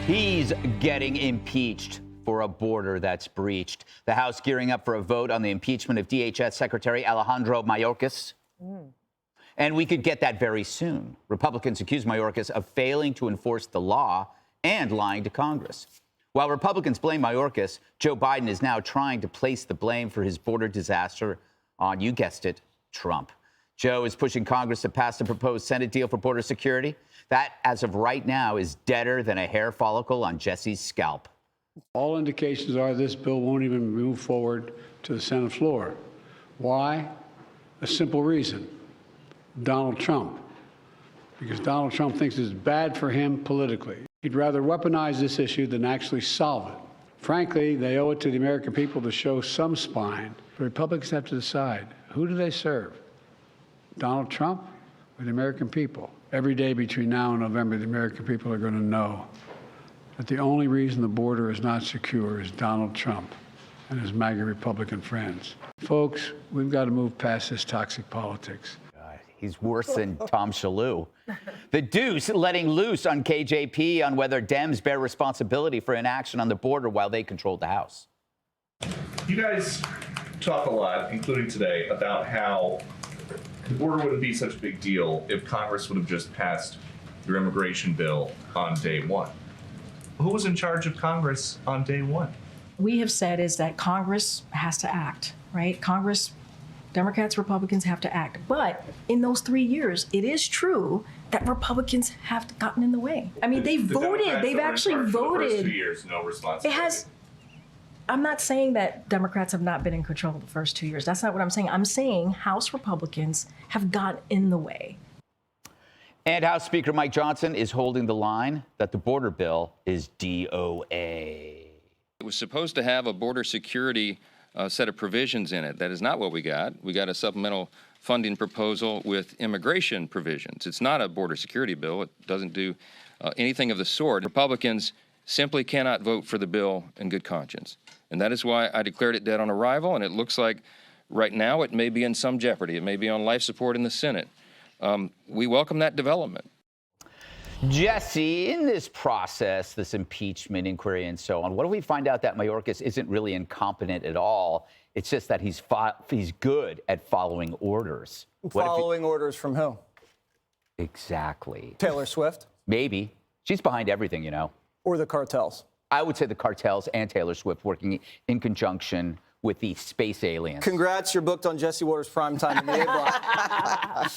He's getting impeached for a border that's breached. The House gearing up for a vote on the impeachment of DHS Secretary Alejandro Mayorkas. And we could get that very soon. Republicans accuse Mayorkas of failing to enforce the law and lying to Congress. While Republicans blame Mayorkas, Joe Biden is now trying to place the blame for his border disaster on, you guessed it, Trump. Joe is pushing Congress to pass the proposed Senate deal for border security. That, as of right now, is deader than a hair follicle on Jesse's scalp. All indications are this bill won't even move forward to the Senate floor. Why? A simple reason. Donald Trump. Because Donald Trump thinks it's bad for him politically. He'd rather weaponize this issue than actually solve it. Frankly, they owe it to the American people to show some spine. The Republicans have to decide, who do they serve? Donald Trump or the American people? Every day between now and November, the American people are going to know that the only reason the border is not secure is Donald Trump and his MAGA Republican friends. Folks, we've got to move past this toxic politics. He's worse than Tom Shalhoub. The Deuce letting loose on KJP on whether Dems bear responsibility for inaction on the border while they controlled the House. You guys talk a lot, including today, about how the border wouldn't be such a big deal if Congress would have just passed your immigration bill on day one. Who was in charge of Congress on day one? We have said is that Congress has to act, right? Congress, Democrats, Republicans have to act. But in those 3 years, it is true that Republicans have gotten in the way. I mean, they voted. They've actually voted. The first 2 years, no responsibility. It has. I'm not saying that Democrats have not been in control the first 2 years. That's not what I'm saying. I'm saying House Republicans have gotten in the way. And House Speaker Mike Johnson is holding the line that the border bill is DOA. It was supposed to have a border security set of provisions in it. That is not what we got. We got a supplemental funding proposal with immigration provisions. It's not a border security bill. It doesn't do anything of the sort. Republicans simply cannot vote for the bill in good conscience. And that is why I declared it dead on arrival, and it looks like right now it may be in some jeopardy. It may be on life support in the Senate. We welcome that development. Jesse, in this process, this impeachment inquiry and so on, what do we find out that Mayorkas isn't really incompetent at all? It's just that he's good at following orders. Following orders from who? Exactly. Taylor Swift? Maybe. She's behind everything, you know. Or the cartels? I would say the cartels and Taylor Swift working in conjunction with the space aliens. Congrats, you're booked on Jesse Waters' Primetime in the A-Block.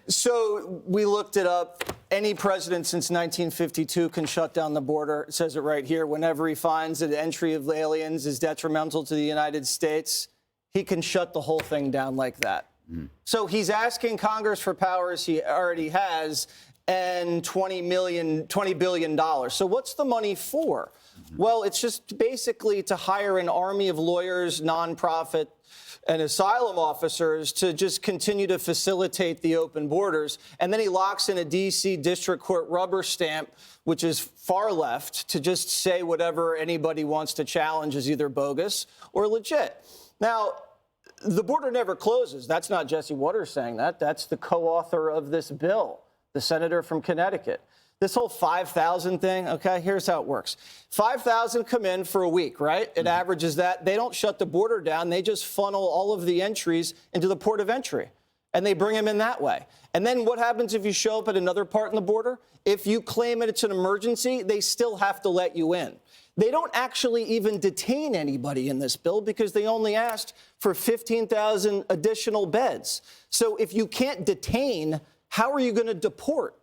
So we looked it up. Any president since 1952 can shut down the border. It says it right here. Whenever he finds that the entry of aliens is detrimental to the United States, he can shut the whole thing down like that. So he's asking Congress for powers he already has and $20 billion. So what's the money for? Well, it's just basically to hire an army of lawyers, nonprofit, and asylum officers to just continue to facilitate the open borders. And then he locks in a D.C. District Court rubber stamp, which is far left, to just say whatever anybody wants to challenge is either bogus or legit. Now, the border never closes. That's not Jesse Waters saying that. That's the co-author of this bill, the senator from Connecticut. This whole 5,000 thing, okay, here's how it works. 5,000 come in for a week, right? It averages that. They don't shut the border down. They just funnel all of the entries into the port of entry, and they bring them in that way. And then what happens if you show up at another part in the border? If you claim it's an emergency, they still have to let you in. They don't actually even detain anybody in this bill because they only asked for 15,000 additional beds. So if you can't detain, how are you going to deport?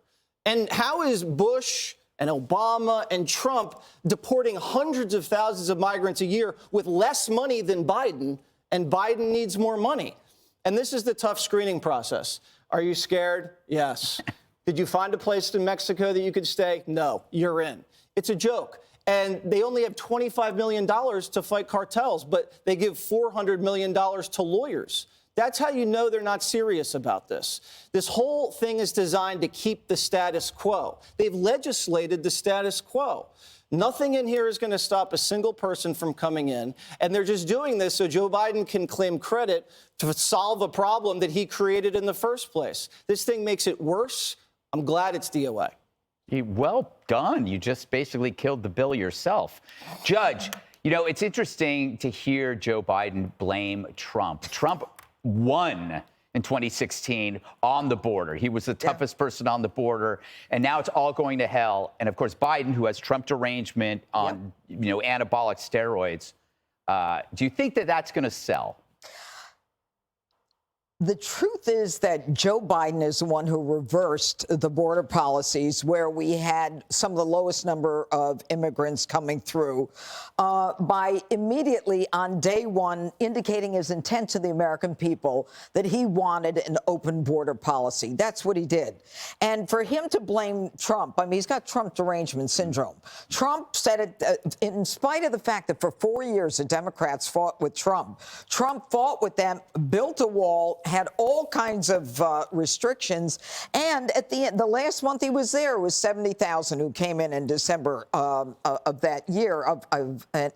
And how is Bush and Obama and Trump deporting hundreds of thousands of migrants a year with less money than Biden, and Biden needs more money? And this is the tough screening process. Are you scared? Yes. Did you find a place in Mexico that you could stay? No, you're in. It's a joke. And they only have $25 million to fight cartels, but they give $400 million to lawyers. That's how you know they're not serious about this. This whole thing is designed to keep the status quo. They've legislated the status quo. Nothing in here is going to stop a single person from coming in, and they're just doing this so Joe Biden can claim credit to solve a problem that he created in the first place. This thing makes it worse. I'm glad it's DOA. Well done. You just basically killed the bill yourself. Judge, it's interesting to hear Joe Biden blame Trump. Trump won in 2016 on the border. He was the toughest person on the border, and now it's all going to hell. And of course, Biden, who has Trump derangement on, anabolic steroids. Do you think that that's going to sell? The truth is that Joe Biden is the one who reversed the border policies where we had some of the lowest number of immigrants coming through by immediately on day one indicating his intent to the American people that he wanted an open border policy. That's what he did. And for him to blame Trump, I mean, he's got Trump derangement syndrome. Trump said it in spite of the fact that for 4 years the Democrats fought with Trump. Trump fought with them, built a wall, had all kinds of restrictions, and at the end, the last month he was there, it was 70,000 who came in December of that year.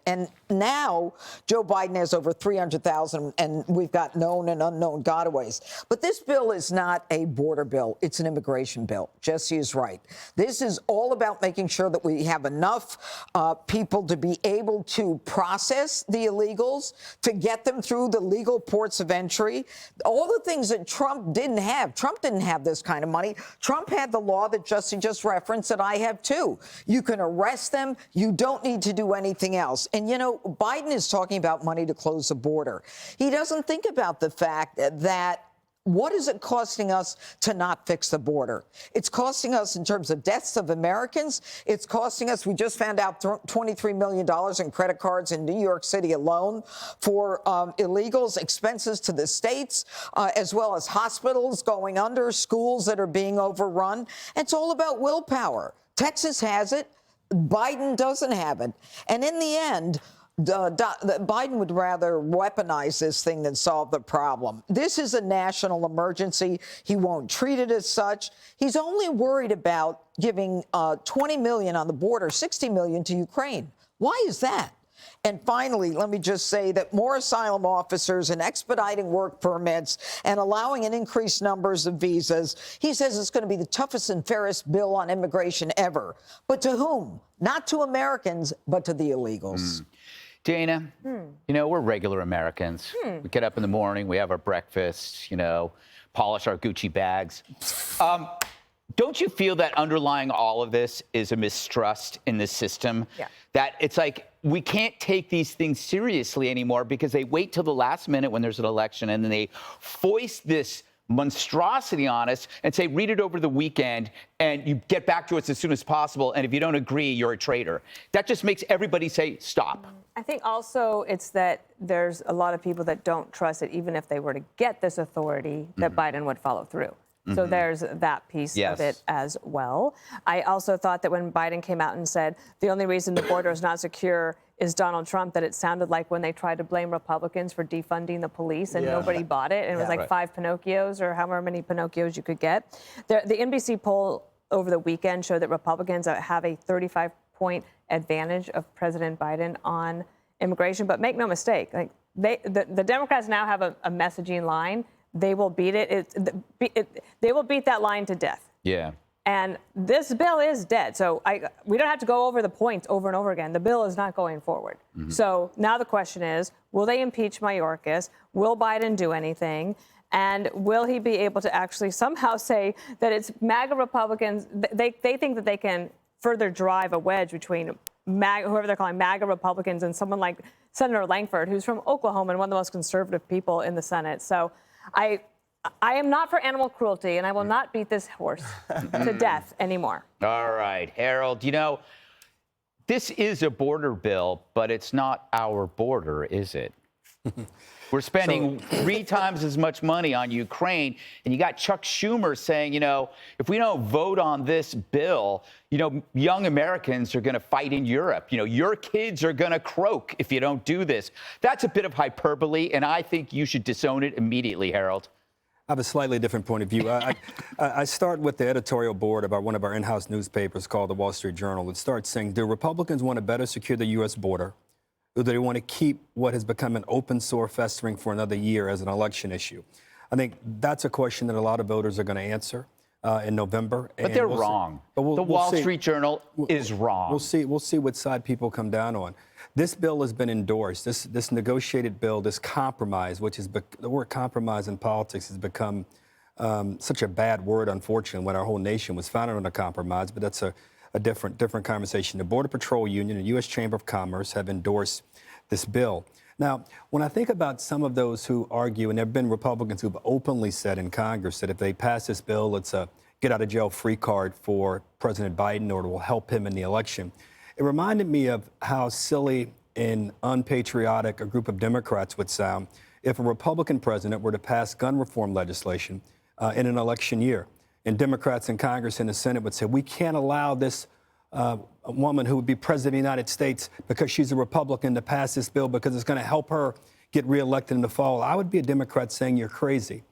And now Joe Biden has over 300,000, and we've got known and unknown gotaways. But this bill is not a border bill; it's an immigration bill. Jesse is right. This is all about making sure that we have enough people to be able to process the illegals, to get them through the legal ports of entry. All the things that Trump didn't have. Trump didn't have this kind of money. Trump had the law that Jesse just referenced that I have too. You can arrest them. You don't need to do anything else. And, Biden is talking about money to close the border. He doesn't think about the fact that what is it costing us to not fix the border? It's costing us in terms of deaths of Americans. It's costing us, we just found out, $23 million in credit cards in New York City alone for illegals, expenses to the states, as well as hospitals going under, schools that are being overrun. It's all about willpower. Texas has it. Biden doesn't have it. And in the end, Biden would rather weaponize this thing than solve the problem. This is a national emergency. He won't treat it as such. He's only worried about giving $20 million on the border, $60 million to Ukraine. Why is that? And finally, let me just say that more asylum officers and expediting work permits and allowing an increased numbers of visas, he says it's going to be the toughest and fairest bill on immigration ever. But to whom? Not to Americans, but to the illegals. Dana, we're regular Americans. We get up in the morning, we have our breakfast, polish our Gucci bags. Don't you feel that underlying all of this is a mistrust in the system? Yeah. That it's like we can't take these things seriously anymore because they wait till the last minute when there's an election and then they foist this monstrosity on us and say, read it over the weekend and you get back to us as soon as possible. And if you don't agree, you're a traitor. That just makes everybody say, stop. I think also it's that there's a lot of people that don't trust it, even if they were to get this authority, that Biden would follow through. So there's that piece of it as well. I also thought that when Biden came out and said the only reason the border is not secure is Donald Trump, that it sounded like when they tried to blame Republicans for defunding the police and nobody bought it. And it was like 5 Pinocchios or however many Pinocchios you could get. The NBC poll over the weekend showed that Republicans have a 35-point advantage of President Biden on immigration. But make no mistake, like the Democrats now have a messaging line. They will beat it. They will beat that line to death. Yeah. And this bill is dead. So we don't have to go over the points over and over again. The bill is not going forward. So now the question is, will they impeach Mayorkas? Will Biden do anything? And will he be able to actually somehow say that it's MAGA Republicans? They think that they can further drive a wedge between whoever they're calling MAGA Republicans and someone like Senator Langford, who's from Oklahoma and one of the most conservative people in the Senate. So I am not for animal cruelty, and I will not beat this horse to death anymore. All right, Harold, this is a border bill, but it's not our border, is it? We're spending 3 times as much money on Ukraine, and you got Chuck Schumer saying, if we don't vote on this bill, young Americans are going to fight in Europe. Your kids are going to croak if you don't do this. That's a bit of hyperbole, and I think you should disown it immediately, Harold. I have a slightly different point of view. I start with the editorial board about one of our in-house newspapers called the Wall Street Journal. It starts saying, do Republicans want to better secure the U.S. border? Or do they want to keep what has become an open sore festering for another year as an election issue? I think that's a question that a lot of voters are going to answer. in November. But they're wrong. But the we'll Wall see. Street Journal is wrong. We'll see what side people come down on. This bill has been endorsed. This negotiated bill, this compromise, which is the word compromise in politics has become such a bad word, unfortunately, when our whole nation was founded on a compromise. But that's a different conversation. The Border Patrol Union and U.S. Chamber of Commerce have endorsed this bill. Now, when I think about some of those who argue, and there have been Republicans who've openly said in Congress that if they pass this bill, it's a get-out-of-jail-free card for President Biden, or it will help him in the election. It reminded me of how silly and unpatriotic a group of Democrats would sound if a Republican president were to pass gun reform legislation in an election year. And Democrats in Congress and the Senate would say, we can't allow this a woman who would be president of the United States because she's a Republican to pass this bill because it's going to help her get reelected in the fall. I would be a Democrat saying you're crazy.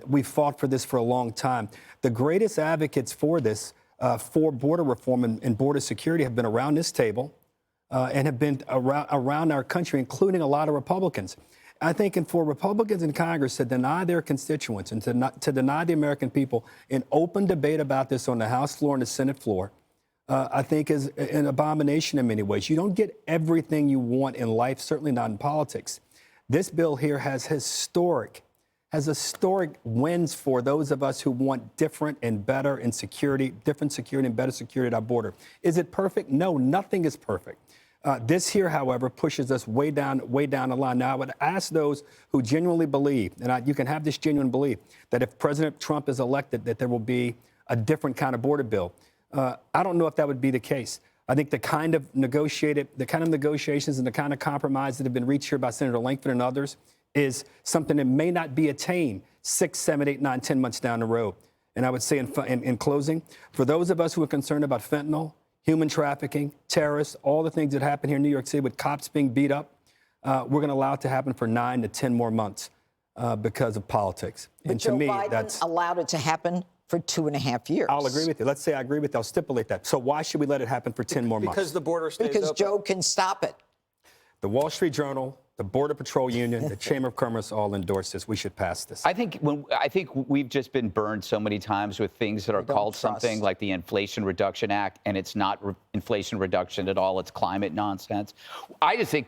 We fought for this for a long time. The greatest advocates for this, for border reform and border security, have been around this table and have been around our country, including a lot of Republicans. I think for Republicans in Congress to deny their constituents and to deny the American people an open debate about this on the House floor and the Senate floor, I think is an abomination in many ways. You don't get everything you want in life, certainly not in politics. This bill here has historic wins for those of us who want different and better and different security and better security at our border. Is it perfect? No, nothing is perfect. This here, however, pushes us way down the line. Now, I would ask those who genuinely believe, and you can have this genuine belief, that if President Trump is elected, that there will be a different kind of border bill. I don't know if that would be the case. I think the kind of negotiations and the kind of compromise that have been reached here by Senator Langford and others is something that may not be attained 6, 7, 8, 9, 10 months down the road. And I would say in closing, for those of us who are concerned about fentanyl, human trafficking, terrorists, all the things that happen here in New York City with cops being beat up, we're going to allow it to happen for 9 to 10 more months because of politics. But and Joe to me, Biden that's allowed it to happen for 2.5 years. I'll agree with you. Let's say I agree with you. I'll stipulate that. So why should we let it happen for 10 more months? Because the border stays Because open. Joe can stop it. The Wall Street Journal, the Border Patrol Union, the Chamber of Commerce all endorse this. We should pass this. I think we've just been burned so many times with things that are called something like the Inflation Reduction Act, and it's not inflation reduction at all. It's climate nonsense. I just think,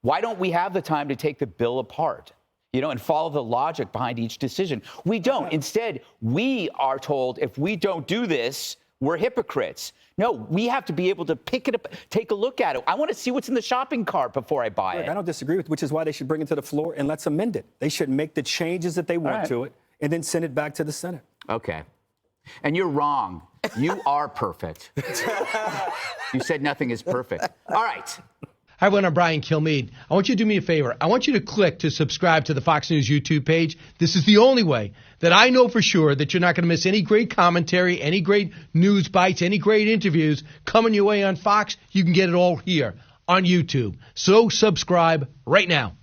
why don't we have the time to take the bill apart? And follow the logic behind each decision. We don't. Instead, we are told if we don't do this, we're hypocrites. No, we have to be able to pick it up, take a look at it. I want to see what's in the shopping cart before I buy it. I don't disagree with, which is why they should bring it to the floor and let's amend it. They should make the changes that they want to it and then send it back to the Senate. Okay. And you're wrong. You are perfect. You said nothing is perfect. All right. Hi, everyone. I'm Brian Kilmeade. I want you to do me a favor. I want you to click to subscribe to the Fox News YouTube page. This is the only way that I know for sure that you're not going to miss any great commentary, any great news bites, any great interviews coming your way on Fox. You can get it all here on YouTube. So subscribe right now.